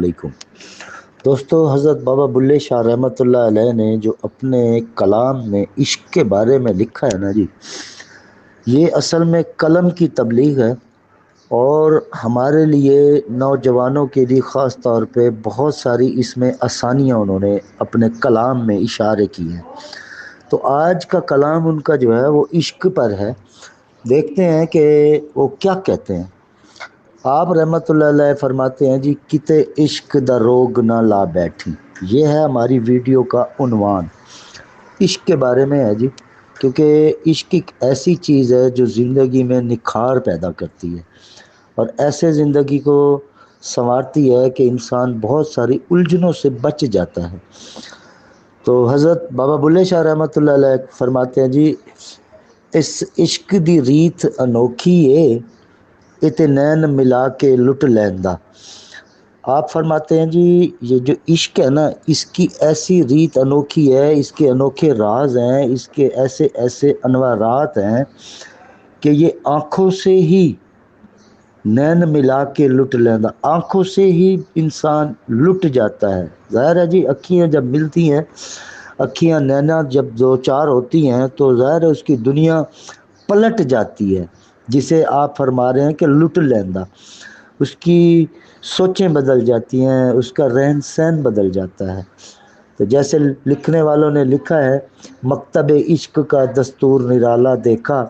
علیکم دوستو، حضرت بابا بلے شاہ رحمۃ اللہ علیہ نے جو اپنے کلام میں عشق کے بارے میں لکھا ہے نا جی، یہ اصل میں قلم کی تبلیغ ہے، اور ہمارے لیے نوجوانوں کے لیے خاص طور پہ بہت ساری اس میں آسانیاں انہوں نے اپنے کلام میں اشارے کی ہیں۔ تو آج کا کلام ان کا جو ہے وہ عشق پر ہے۔ دیکھتے ہیں کہ وہ کیا کہتے ہیں۔ آپ رحمت اللہ علیہ فرماتے ہیں جی، کتے عشق دا روگ نہ لا بیٹھی۔ یہ ہے ہماری ویڈیو کا عنوان، عشق کے بارے میں ہے جی، کیونکہ عشق ایک ایسی چیز ہے جو زندگی میں نکھار پیدا کرتی ہے اور ایسے زندگی کو سنوارتی ہے کہ انسان بہت ساری الجھنوں سے بچ جاتا ہے۔ تو حضرت بابا بلے شاہ رحمۃ اللہ علیہ فرماتے ہیں جی، اس عشق دی ریت انوکھی ہے، اتے نین ملا کے لٹ لیندا۔ آپ فرماتے ہیں جی، یہ جو عشق ہے نا، اس کی ایسی ریت انوکھی ہے، اس کے انوکھے راز ہیں، اس کے ایسے ایسے انوارات ہیں کہ یہ آنکھوں سے ہی نین ملا کے لٹ لیندا، آنکھوں سے ہی انسان لٹ جاتا ہے۔ ظاہر ہے جی، اکھیاں جب ملتی ہیں، اکھیاں نینا جب دو چار ہوتی ہیں تو ظاہر ہے اس کی دنیا پلٹ جاتی ہے، جسے آپ فرما رہے ہیں کہ لٹ لیندا۔ اس کی سوچیں بدل جاتی ہیں، اس کا رہن سہن بدل جاتا ہے۔ تو جیسے لکھنے والوں نے لکھا ہے، مکتب عشق کا دستور نرالا دیکھا،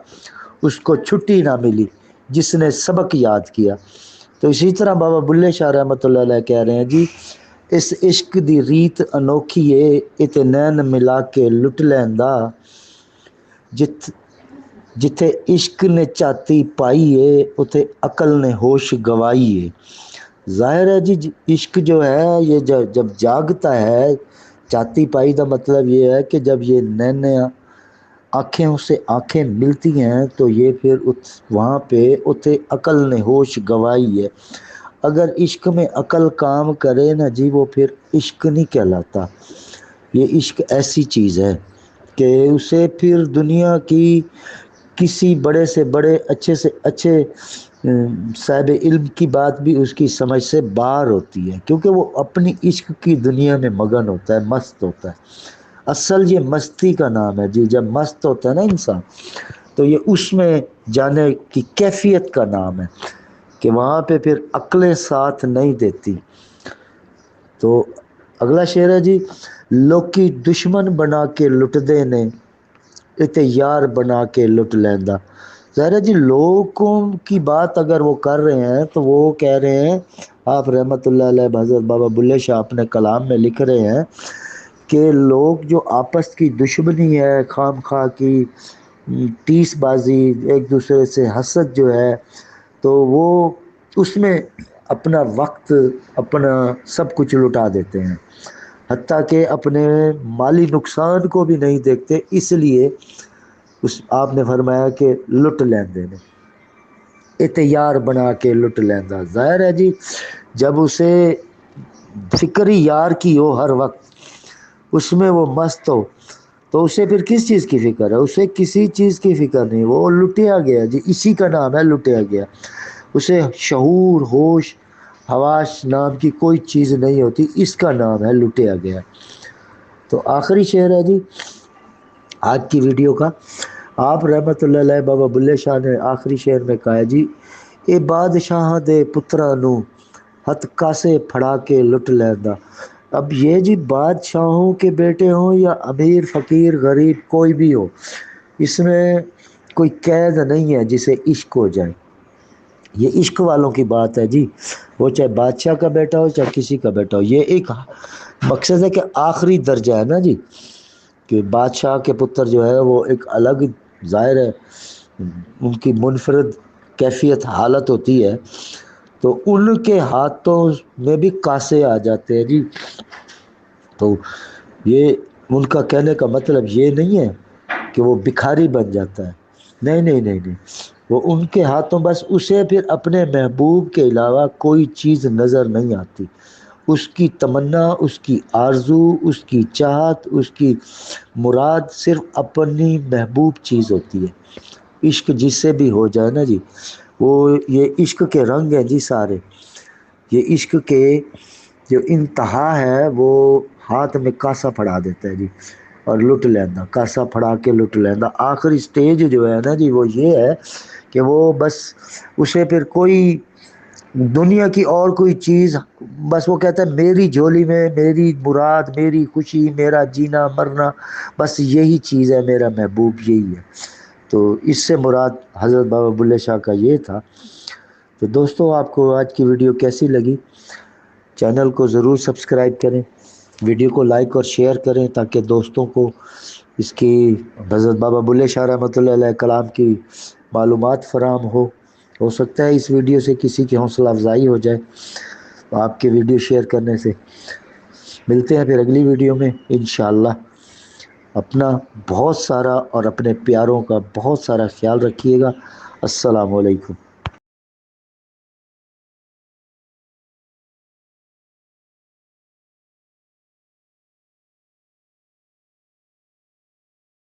اس کو چھٹی نہ ملی جس نے سبق یاد کیا۔ تو اسی طرح بابا بلے شاہ رحمۃ اللہ علیہ کہہ رہے ہیں جی، اس عشق دی ریت انوکھی ہے، اتے نین ملا کے لٹ لیندا، جتھے عشق نے چاتی پائی ہے اتھے عقل نے ہوش گوائی ہے۔ ظاہر ہے جی، عشق جو ہے یہ جب جاگتا ہے، چاتی پائی کا مطلب یہ ہے کہ جب یہ نینیا آنکھیں سے آنکھیں ملتی ہیں تو یہ پھر وہاں پہ اتھے عقل نے ہوش گوائی ہے۔ اگر عشق میں عقل کام کرے نا جی، وہ پھر عشق نہیں کہلاتا۔ یہ عشق ایسی چیز ہے کہ اسے پھر دنیا کی کسی بڑے سے بڑے اچھے سے اچھے صاحب علم کی بات بھی اس کی سمجھ سے باہر ہوتی ہے، کیونکہ وہ اپنی عشق کی دنیا میں مگن ہوتا ہے، مست ہوتا ہے۔ اصل یہ مستی کا نام ہے جی، جب مست ہوتا ہے نا انسان تو یہ اس میں جانے کی کیفیت کا نام ہے کہ وہاں پہ پھر عقلیں ساتھ نہیں دیتی۔ تو اگلا شعر ہے جی، لوکی دشمن بنا کے لٹ دے نے، اتے یار بنا کے لٹ لیندا۔ ظاہر ہے جی، لوگوں کی بات اگر وہ کر رہے ہیں تو وہ کہہ رہے ہیں، آپ رحمت اللہ علیہ حضرت بابا بلے شاہ اپنے کلام میں لکھ رہے ہیں کہ لوگ جو آپس کی دشمنی ہے، خام خواہ کی ٹیس بازی، ایک دوسرے سے حسد جو ہے، تو وہ اس میں اپنا وقت، اپنا سب کچھ لٹا دیتے ہیں، حتیٰ کہ اپنے مالی نقصان کو بھی نہیں دیکھتے۔ اس لیے آپ نے فرمایا کہ لٹ لیندے نے، اتیار بنا کے لٹ لیندا۔ ظاہر ہے جی، جب اسے فکر ہی یار کی ہو ہر وقت، اس میں وہ مست ہو، تو اسے پھر کس چیز کی فکر ہے؟ اسے کسی چیز کی فکر نہیں، وہ لٹیا گیا جی، اسی کا نام ہے لٹیا گیا۔ اسے شعور، ہوش، حواس نام کی کوئی چیز نہیں ہوتی، اس کا نام ہے لٹیا گیا۔ تو آخری شعر ہے جی آج کی ویڈیو کا، آپ رحمت اللہ علیہ بابا بلے شاہ نے آخری شعر میں کہا ہے جی، اے بادشاہ دے پترا نو ہتھ کاسے پھڑا کے لٹ لیندا۔ اب یہ جی بادشاہوں کے بیٹے ہوں یا امیر فقیر غریب کوئی بھی ہو، اس میں کوئی قید نہیں ہے جسے عشق ہو جائے۔ یہ عشق والوں کی بات ہے جی، وہ چاہے بادشاہ کا بیٹا ہو چاہے کسی کا بیٹا ہو۔ یہ ایک مقصد ہے کہ آخری درجہ ہے نا جی، کہ بادشاہ کے پتر جو ہے وہ ایک الگ، ظاہر ہے ان کی منفرد کیفیت حالت ہوتی ہے، تو ان کے ہاتھوں میں بھی کاسے آ جاتے ہیں جی۔ تو یہ ان کا کہنے کا مطلب یہ نہیں ہے کہ وہ بکھاری بن جاتا ہے، نہیں نہیں نہیں نہیں، وہ ان کے ہاتھوں بس اسے پھر اپنے محبوب کے علاوہ کوئی چیز نظر نہیں آتی۔ اس کی تمنا، اس کی آرزو، اس کی چاہت، اس کی مراد صرف اپنی محبوب چیز ہوتی ہے۔ عشق جس سے بھی ہو جائے نا جی، وہ یہ عشق کے رنگ ہیں جی سارے، یہ عشق کے جو انتہا ہے وہ ہاتھ میں کاسا پھڑا دیتا ہے جی، اور لٹ لینا، کاسا پھڑا کے لٹ لینا۔ آخری سٹیج جو ہے نا جی وہ یہ ہے کہ وہ بس اسے پھر کوئی دنیا کی اور کوئی چیز، بس وہ کہتا ہے میری جھولی میں میری مراد، میری خوشی، میرا جینا مرنا، بس یہی چیز ہے، میرا محبوب یہی ہے۔ تو اس سے مراد حضرت بابا بلے شاہ کا یہ تھا۔ تو دوستو آپ کو آج کی ویڈیو کیسی لگی؟ چینل کو ضرور سبسکرائب کریں، ویڈیو کو لائک اور شیئر کریں تاکہ دوستوں کو اس کی حضرت بابا بلے شاہ رحمۃ اللہ علیہ کلام کی معلومات فراہم ہو سکتا ہے اس ویڈیو سے کسی کی حوصلہ افزائی ہو جائے آپ کے ویڈیو شیئر کرنے سے۔ ملتے ہیں پھر اگلی ویڈیو میں انشاءاللہ۔ اپنا بہت سارا اور اپنے پیاروں کا بہت سارا خیال رکھیے گا۔ السلام علیکم۔